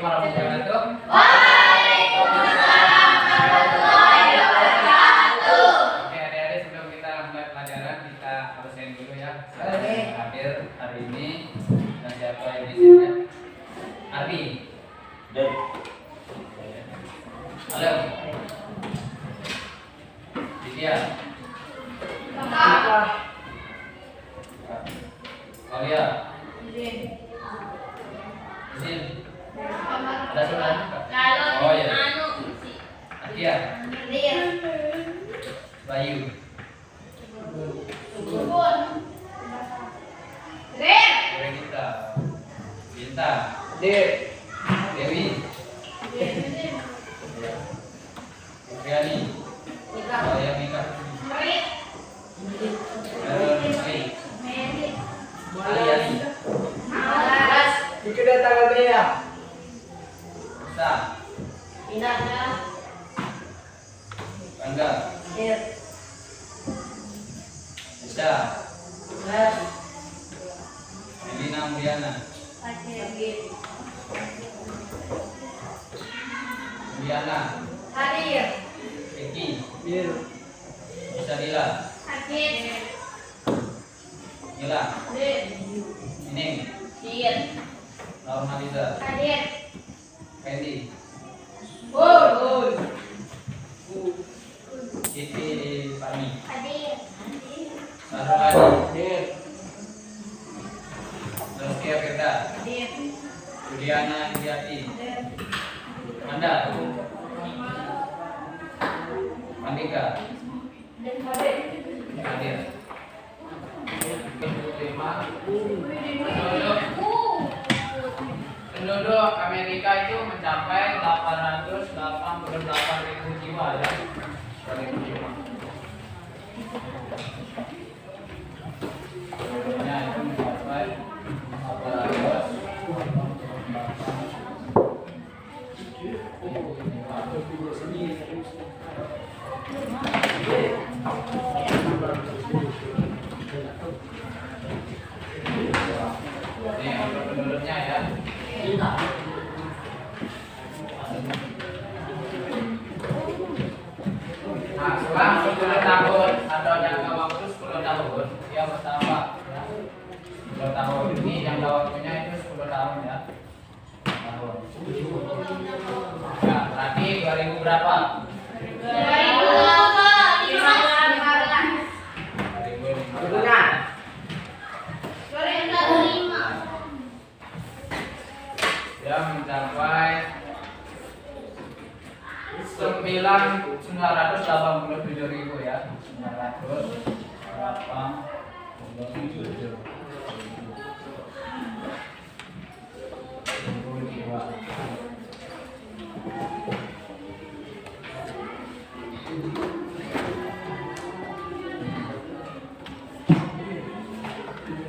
warahmatullahi wabarakatuh. Waalaikumsalam warahmatullahi wabarakatuh. Oke, adik-adik, sebelum kita mulai pelajaran kita absen dulu ya. Siapa yang hadir hari ini dan siapa yang di sini? Ardi. Halo. Lydia. Aulia. Izin. Ada surat? Oh ya. Adia. Bayu. Renita. Binta. Dewi. Fiani. Oh ya, Mika. Aliani. Sa. Angga. Isha. Elina Mulyana. Mulyana. Eki. Isadila. Nila. Nining. Laura Naliza. Fendi. Siti Fani. Sarwani. Zaskia Firda. Juliana Indiati. Anda. Andika. Hadir. Penduduk Amerika itu mencapai 888.000 jiwa ya. 1.000 jiwa. Penduduknya itu mencapai 800. Ini untuk penduduknya ya. Nah, selang 10 tahun atau jangka waktu 10 tahun dia bertambah ya. 10 tahun ini jangka waktunya itu 10 tahun ya. Tahun. Ya, berarti 2000 berapa? 2015. Dia mencapai 987.000 ya. 987.000 jiwa.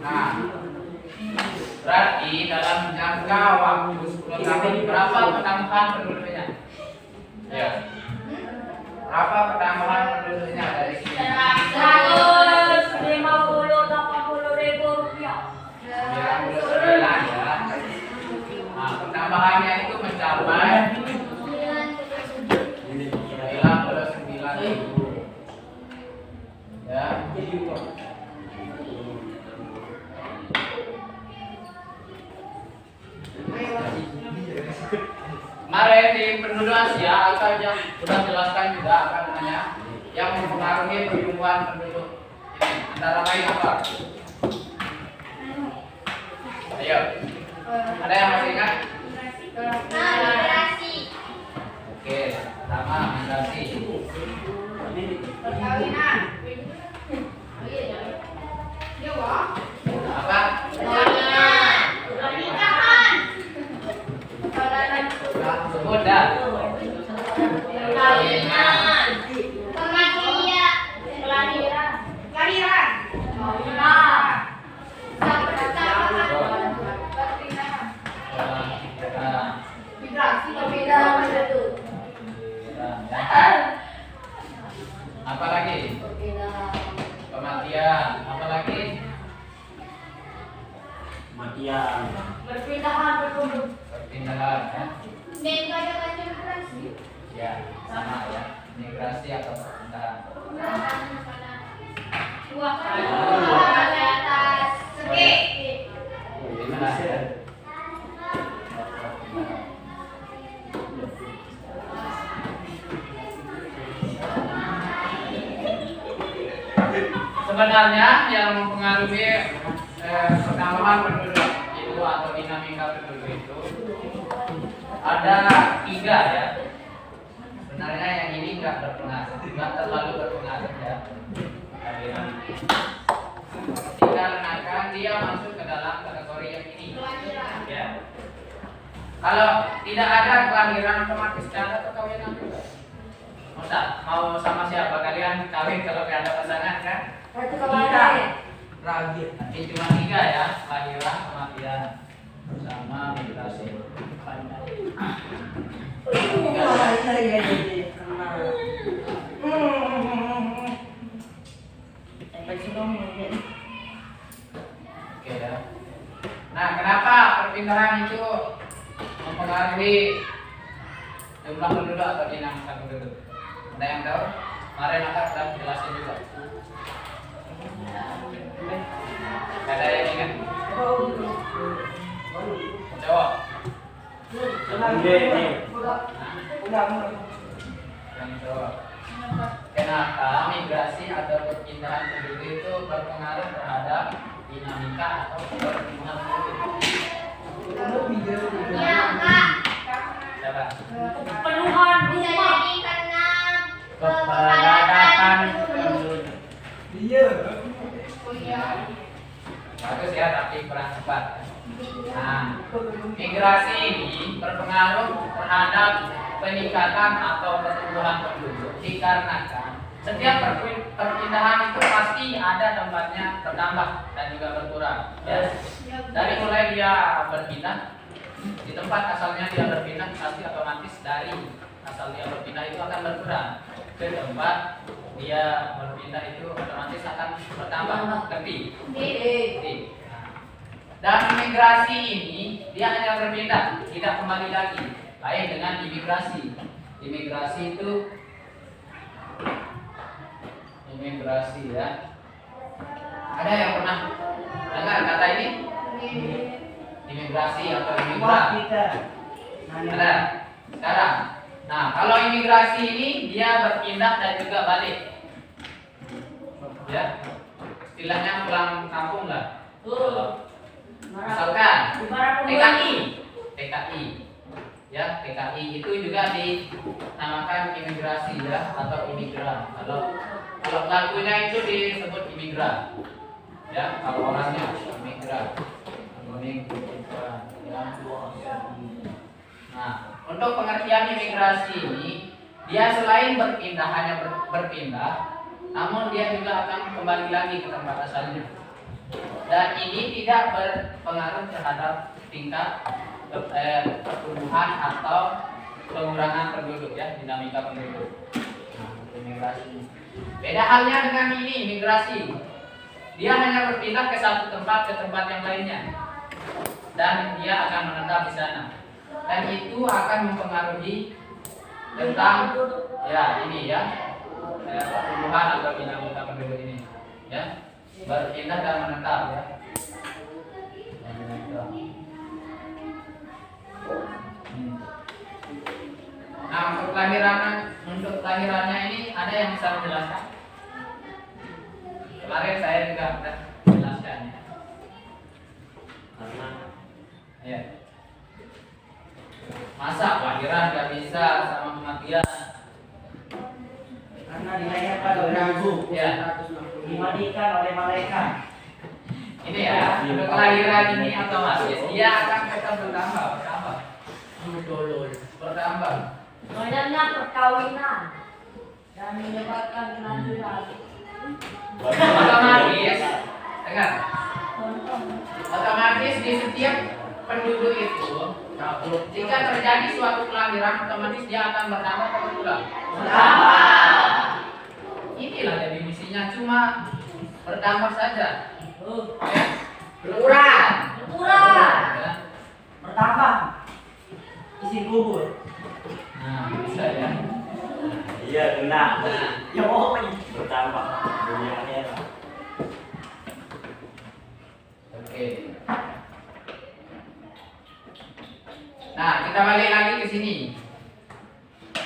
Nah, berarti dalam jangka waktu 10 tahun berapa pertambahan penduduknya? Ya. Berapa pertambahan penduduknya dari sini? 150-80.000 rupiah. 99 ya. Nah, pertambahannya itu mencapai 99.000. Ya. Kemarin di penduduk Asia kita sudah jelaskan juga apa namanya yang mempengaruhi pertumbuhan penduduk ini. Antara lain apa? Ayo, ada yang masih ingat? Oke, pertama migrasi. Apa? Sebut dah. Apa lagi? Kematian. Apa lagi? Kematian. Perpindahan penduduk. perpindahan ya. Migrasi. Ya, sama ya. Migrasi atau perpindahan. Dua kali atas segi. Perpindahan ya. Sebenarnya yang mempengaruhi perkembangan penduduk itu atau dinamika penduduk itu ada 3 ya. Sebenarnya yang ini nggak berpengaruh, nggak terlalu berpengaruh ya. Dikarenakan dia masuk ke dalam kategori yang ini. Ya. Kalau tidak ada kelahiran otomatis tidak ada perkawinan juga. Ustaz, mau sama siapa kalian kawin kalau nggak ada pasangan kan? Kita. Ragil. Nanti cuma 3 ya, kelahiran, kematian, sama migrasi. Oke ya. Nah, kenapa perpindahan itu mempengaruhi jumlah penduduk atau dinamika penduduk? Ada yang tahu? Kemarin Akak sudah jelasin juga. Ada yang ingat? Jawab. Yang jawab. Kenapa migrasi atau perpindahan penduduk itu berpengaruh terhadap dinamika atau pertumbuhan penduduk? Ya, Kak. Coba. Penuhan bisa jadi karena Kepadatan penduduk. Iya. Bagus ya, tapi kurang tepat. Nah, migrasi ini berpengaruh terhadap peningkatan atau pertumbuhan penduduk dikarenakan setiap perpindahan itu pasti ada tempatnya bertambah dan juga berkurang. Ya. Dari mulai dia berpindah di tempat asalnya dia berpindah pasti otomatis dari asal dia berpindah itu akan berkurang ke tempat dia berpindah itu otomatis akan bertambah lebih. Dan imigrasi ini dia hanya berpindah, tidak kembali lagi. Lain dengan imigrasi. Imigrasi itu imigrasi ya. Ada yang pernah dengar kata ini? Imigrasi atau imigran? Ada. Sekarang. Nah, kalau imigrasi ini dia berpindah dan juga balik. Ya. Istilahnya pulang kampung lah. Misalkan TKI. Ya, TKI itu juga dinamakan imigrasi ya atau imigran. Kalau pelakunya itu disebut imigran. Ya, kalau orangnya imigran. Ya. Nah, untuk pengertian imigrasi ini, dia selain berpindah hanya berpindah, namun dia juga akan kembali lagi ke tempat asalnya. Dan ini tidak berpengaruh terhadap tingkat pertumbuhan atau pengurangan penduduk ya, dinamika penduduk. Nah, imigrasi. Beda halnya dengan ini imigrasi. Dia hanya berpindah ke satu tempat ke tempat yang lainnya. Dan dia akan menetap di sana. Dan itu akan mempengaruhi tentang ya ini ya pertumbuhan atau dinamika penduduk ini ya, berpindah dan menetap ya. Nah, untuk kelahirannya ini ada yang bisa menjelaskan? Kemarin saya juga sudah menjelaskan ya. Ya. Masa kelahiran gak bisa sama kematian? Karena dilahirkan oleh Rabu, Ya. dimandikan oleh malaikat. Ini ya, untuk kelahiran ini otomatis dia akan tetap bertambah. Bertambah. Banyaknya perkawinan dan menyebabkan kelanjutan. Otomatis, dengar. Otomatis di setiap penduduk itu, jika terjadi suatu kelahiran, otomatis dia akan bertambah atau berkurang? Bertambah. Inilah definisinya, cuma bertambah saja. Berkurang. Berkurang. Ya. Bertambah. Isi kubur. Nah, bisa ya. Iya, kena. Ya mau ini. Pertama, dunia akhirat. Oke. Nah, kita balik lagi ke sini.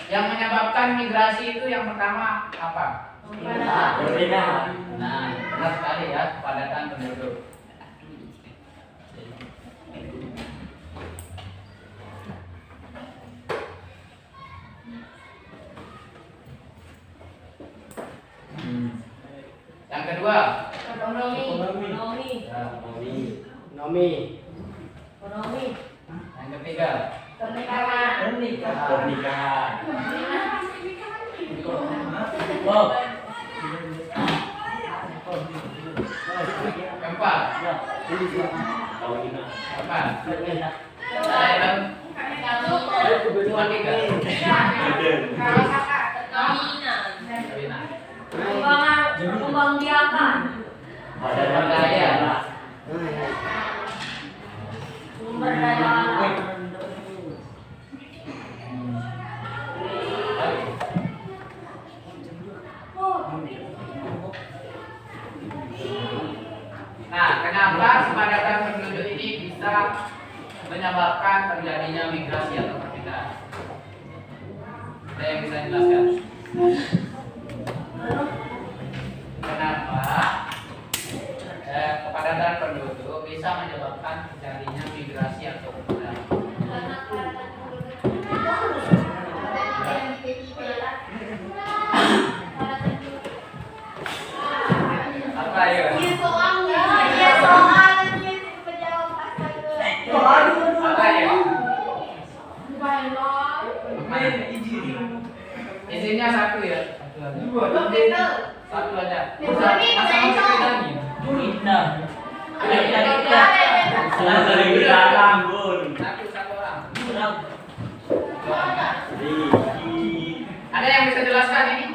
Yang menyebabkan migrasi itu yang pertama apa? Perpindahan. Nah, benar sekali ya, kepadatan penduduk. Yang kedua, Ekonomi. Nomi. yang ketiga, Pernikahan. Pernikahan. Oh. keempat, Kawinan. keempat. Saya bilang cuma tiga. Kawinan. Kembang biakan. Pada Daya. Sumber daya alam. Nah, kenapa kepadatan penduduk ini bisa menyebabkan terjadinya migrasi atau perpindahan? Ada yang bisa jelaskan? Kenapa kepadatan penduduk bisa menyebabkan terjadinya migrasi atau perpindahan? Apa ya? Apa ya? Isinya satu ya? Satu aja. Indah. Sering kita rambun. Satu orang. Kurang. Ada yang bisa jelaskan ini?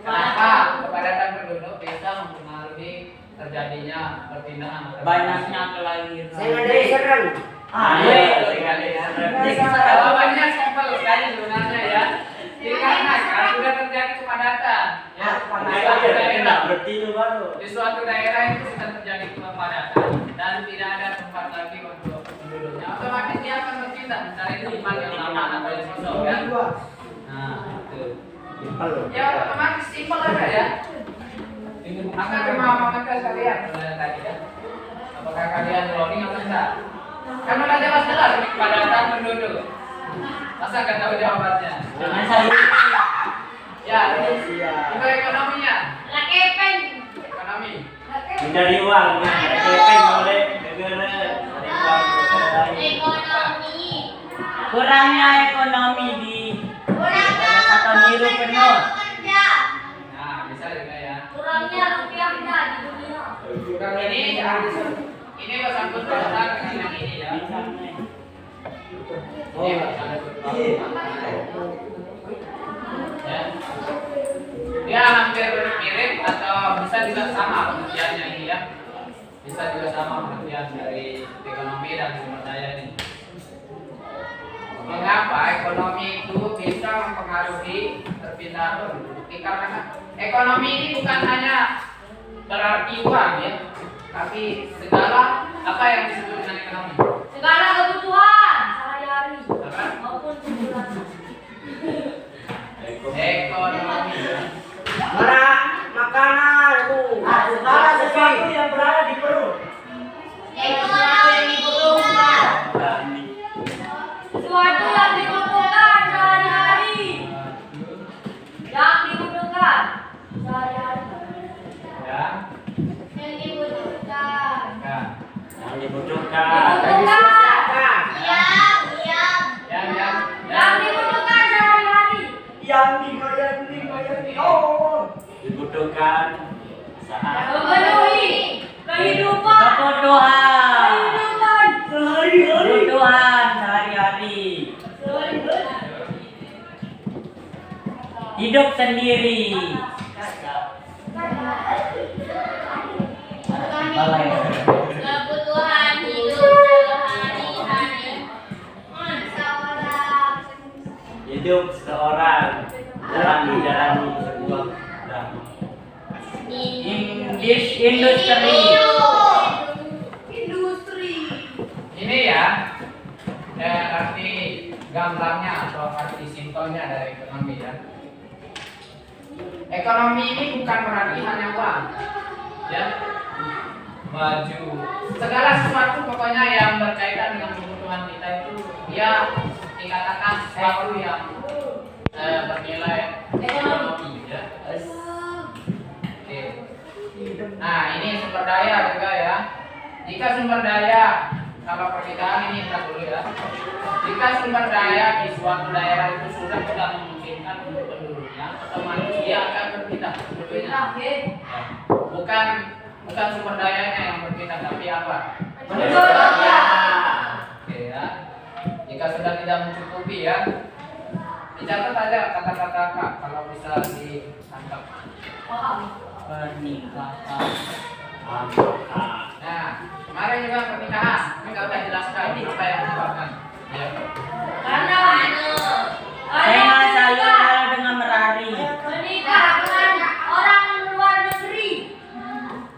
Kenapa kepadatan penduduk bisa mempengaruhi terjadinya perpindahan? Banyaknya kelahiran. Iya, sekali ya. Jawabannya simpel sekali sebenarnya ya. Dikarenakan sudah terjadi kepadatan. Ya, Berarti itu baru. di suatu daerah itu sudah terjadi kepadatan dan tidak ada tempat lagi untuk penduduknya, otomatis dia akan berpindah mencari tempat yang lama atau yang kosong kan? Nah, itu. Ya otomatis simpel aja ya. Maka pemahaman kalian tadi ya. Apakah kalian rolling atau enggak? Kan udah jelas-jelas kepadatan penduduk. Masa nggak tahu jawabannya? Jangan saya. Ya, itu ekonominya. Ekonomi. Mencari uang, kepeng oleh negara. Ekonomi. Kurangnya ekonomi di satu niru penuh. Nah, bisa juga ya. Kurangnya rupiahnya di dunia. Kurang ini bersangkut pautan dengan yang ini ya. Ini bersangkut pautan. Ya. Dia hampir mirip atau bisa juga sama pengertiannya ini ya. Bisa juga sama pengertian dari ekonomi dan sumber daya ini. Mengapa ekonomi itu bisa mempengaruhi perpindahan penduduk? Karena ekonomi ini bukan hanya berarti uang ya, tapi segala apa yang disebut dengan ekonomi. Segala kebutuhan sehari-hari Apa? maupun kebutuhan. Ekonomi. Makanan itu. Segala sesuatu yang berada di perut. Ekonomi bukan sesuatu yang dibutuhkan sehari-hari. Yang dibutuhkan sehari-hari. Ya. Yang dibutuhkan. Nah. Yang dibutuhkan. Dibutuhkan. Yang dibutuhkan sehari-hari. Yang Dibutuhkan saat Memenuhi kehidupan. kebutuhan. Kehidupan. Kebutuhan sehari-hari. Hidup sendiri. Balai. Kebutuhan hidup sehari-hari. hidup seseorang dalam menjalani sebuah drama. Industri. Industri. Ini ya, arti gambarnya atau arti simpelnya dari ekonomi ya. Ekonomi ini bukan berarti hanya uang, ya. Baju, segala sesuatu pokoknya yang berkaitan dengan kebutuhan kita itu dia dikatakan sesuatu yang bernilai ekonomi ya. Oke. Nah ini sumber daya juga ya. Jika sumber daya kalau pernikahan ini kita dulu ya. Jika sumber daya di suatu daerah itu sudah tidak memungkinkan untuk penduduknya, otomatis dia akan berpindah. Bukan sumber dayanya yang berpindah, tapi apa? Penduduknya. Oke ya. Jika sudah tidak mencukupi ya, dicatat aja kata-kata Kak kalau bisa ditangkap. Pernikahan. Nah, kemarin juga pernikahan, kita udah jelaskan apa yang menyebabkan. Ya. Karena Saya selalu kalah dengan Merari. menikah dengan orang luar negeri.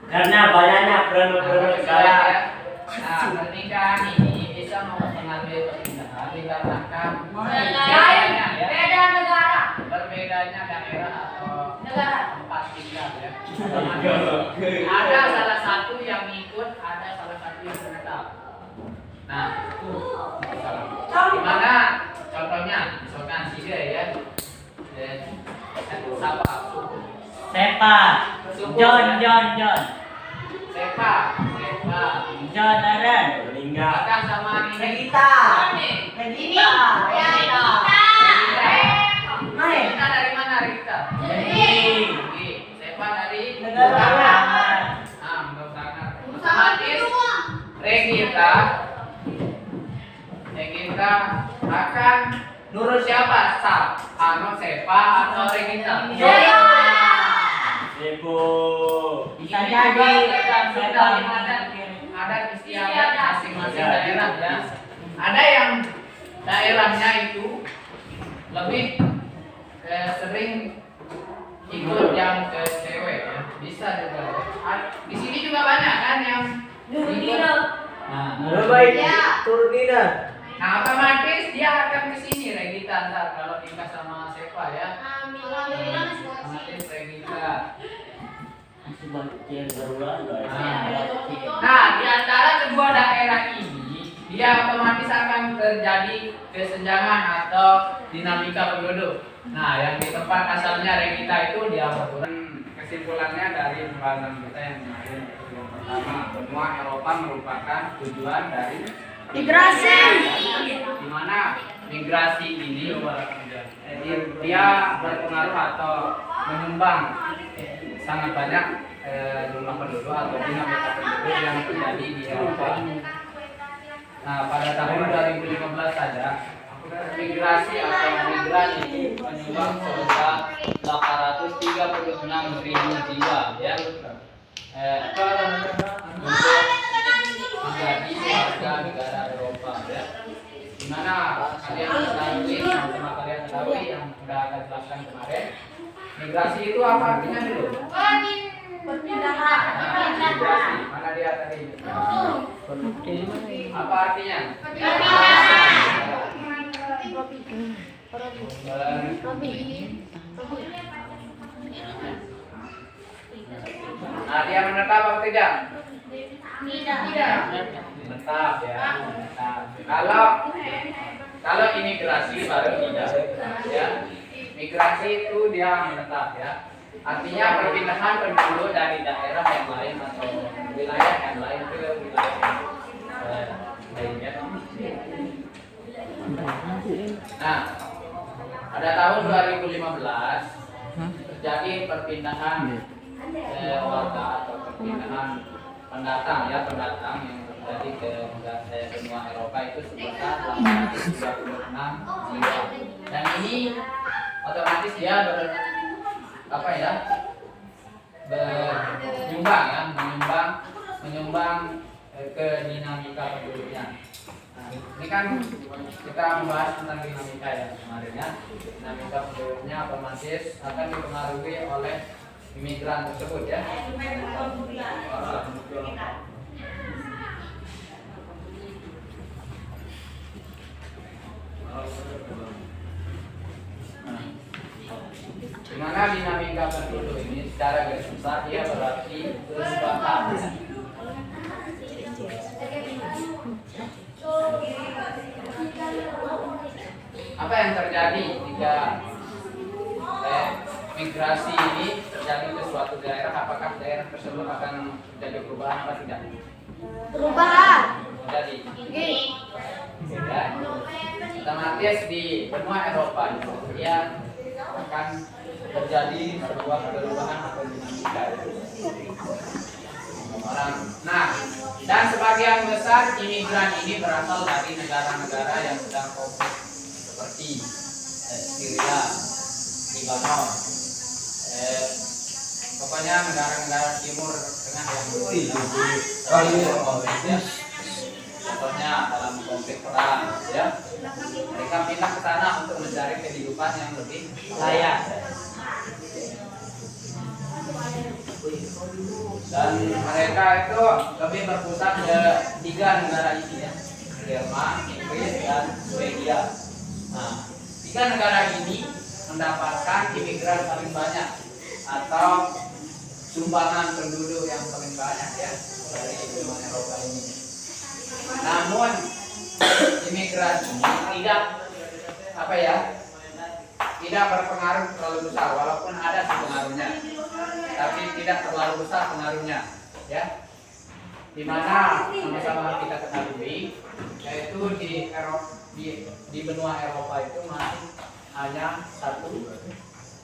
Karena banyaknya produk-produk sekarang. Nah, pernikahan ini bisa mengambil perpindahan dikarenakan Lain, ya, beda negara. berbedanya daerah atau Negara. tempat tinggal ya. Ada salah satu yang ikut, ada salah satu yang menetap. Nah, gimana contohnya? Misalkan Sida ya, siapa? Sepa. John. Sepa. John Aren. Meninggal. Akan sama ini. Regita. Regita. Regita dari mana Regita? Oke, Sepa dari Negara. menurut sangat. Otomatis Regita akan nurut siapa? Sepa atau Regita? Ibu. Bisa jadi. Adat istiadat masing-masing daerah ya. Ada yang daerahnya itu lebih sering ikut yang ke cewek ya. Bisa juga. Di sini juga banyak kan yang ikut. Nah, Turnina. nah otomatis dia akan ke sini Regita ntar kalau nikah sama Sepa ya. Otomatis Regita. Masih banyak yang berulang. Nah, di antara kedua daerah ini, dia otomatis akan terjadi kesenjangan atau dinamika penduduk. Nah, yang di tempat asalnya Regita itu dia berkurang. Kesimpulannya dari pembahasan kita yang kemarin, yang pertama, benua Eropa merupakan tujuan dari Migrasi. di mana migrasi ini dia berpengaruh atau menyumbang sangat banyak jumlah penduduk atau dinamika penduduk yang terjadi di Eropa. Nah, pada tahun 2015 saja migrasi atau migran itu menyumbang sebesar 836.000 jiwa ya. Untuk menjadi warga negara Eropa ya. Dimana kalian ketahui, sama kalian ketahui yang sudah akan jelaskan kemarin. Migrasi itu apa artinya dulu? Perpindahan. Migrasi. Mana dia tadi? Apa artinya? Nah, dia menetap atau tidak? Tidak. Menetap ya, menetap. Kalau imigrasi baru tidak ya. Migrasi itu dia menetap ya. Artinya perpindahan penduduk dari daerah yang lain atau wilayah yang lain ke wilayah lainnya. Nah, pada tahun 2015 terjadi perpindahan warga atau perpindahan pendatang yang terjadi ke benua Eropa itu sebesar 836 jiwa. Dan ini otomatis dia menyumbang ke dinamika penduduknya. Nah, ini kan kita membahas tentang dinamika ya kemarin ya. Dinamika penduduknya otomatis akan dipengaruhi oleh imigran tersebut ya. Dimana dinamika penduduk ini secara garis besar dia berarti perubahan ya. Apa yang terjadi jika migrasi ini terjadi ke suatu daerah? Apakah daerah tersebut akan terjadi perubahan atau tidak? Perubahan. Jadi, ya, otomatis di benua Eropa itu dia akan terjadi sebuah perubahan atau dinamika orang. Nah, dan sebagian besar imigran ini berasal dari negara-negara yang sedang konflik seperti Syria, Lebanon, pokoknya negara-negara Timur Tengah yang contohnya dalam konflik perang, ya, mereka pindah ke sana untuk mencari kehidupan yang lebih layak. Dan mereka itu lebih berpusat ke 3 negara ini ya, Jerman, Inggris, dan Swedia. Nah, 3 negara ini mendapatkan imigran paling banyak atau sumbangan penduduk yang paling banyak ya dari benua Eropa ini. Namun imigran ini tidak tidak berpengaruh terlalu besar, walaupun ada sih pengaruhnya, tapi tidak terlalu besar pengaruhnya ya. Dimana sama-sama kita ketahui yaitu di benua Eropa itu masih hanya satu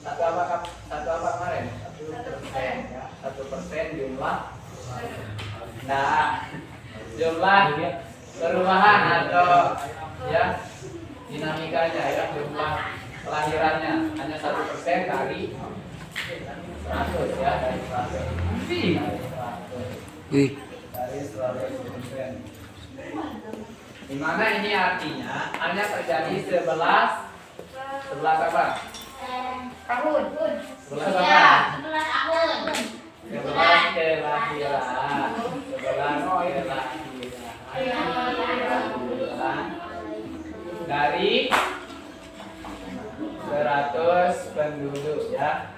apa kemarin 1% ya, 1% jumlah perubahan atau ya dinamikanya ya, jumlah kelahirannya hanya 1% dari 100 ya, dari 100%. Dimana ini artinya hanya terjadi 11 apa? Tahun. 11 apa? Ya, 11 tahun. 11 kelahiran. 11 dari 100 penduduk ya.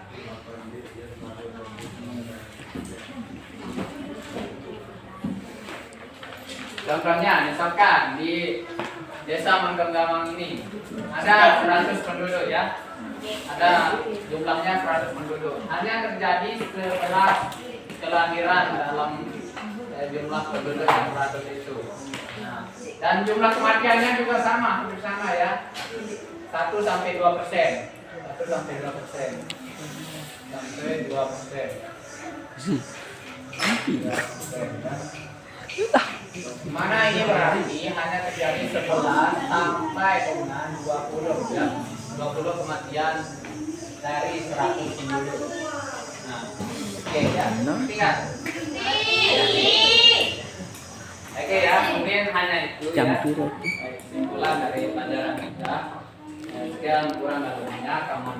Contohnya misalkan di desa Manggamang ini ada 100 penduduk ya. Ada jumlahnya 100 penduduk. Hanya terjadi 11 kelahiran dalam jumlah penduduk yang 100 itu. Nah, dan jumlah kematiannya juga hampir sama ya. 1-2%. 1-2%. Sampai 2%. Mana ini berarti hanya terjadi 11 sampai dengan 20 ya. 20 kematian dari 100 penduduk. Nah, oke ya. Ingat. Oke ya, mungkin hanya itu ya. Kesimpulan dari pelajaran kita. Sekian kurang lebihnya kamu